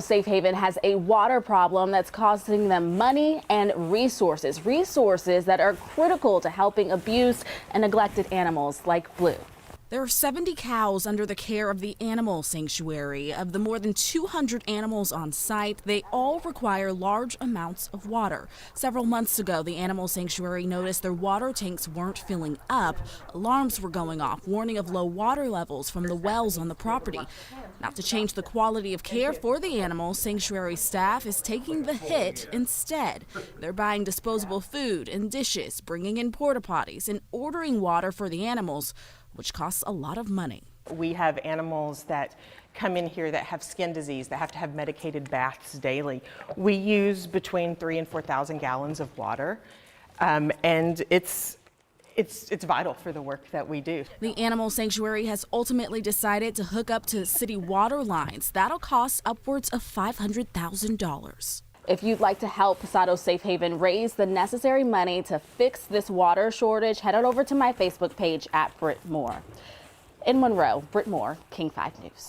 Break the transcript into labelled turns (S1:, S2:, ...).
S1: Safe Haven has a water problem that's costing them money and resources that are critical to helping abused and neglected animals like Blue.
S2: There are 70 cows under the care of the animal sanctuary. Of the more than 200 animals on site, they all require large amounts of water. Several months ago, the animal sanctuary noticed their water tanks weren't filling up. Alarms were going off, warning of low water levels from the wells on the property. Now, to change the quality of care for the animals, sanctuary staff is taking the hit instead. They're buying disposable food and dishes, bringing in porta potties, and ordering water for the animals, which costs a lot of money.
S3: We have animals that come in here that have skin disease, that have to have medicated baths daily. We use between 3,000 and 4,000 gallons of water, and it's vital for the work that we do.
S2: The animal sanctuary has ultimately decided to hook up to city water lines. That'll cost upwards of $500,000.
S1: If you'd like to help Pasado Safe Haven raise the necessary money to fix this water shortage, head on over to my Facebook page at Britt Moore. In Monroe, Britt Moore, King 5 News.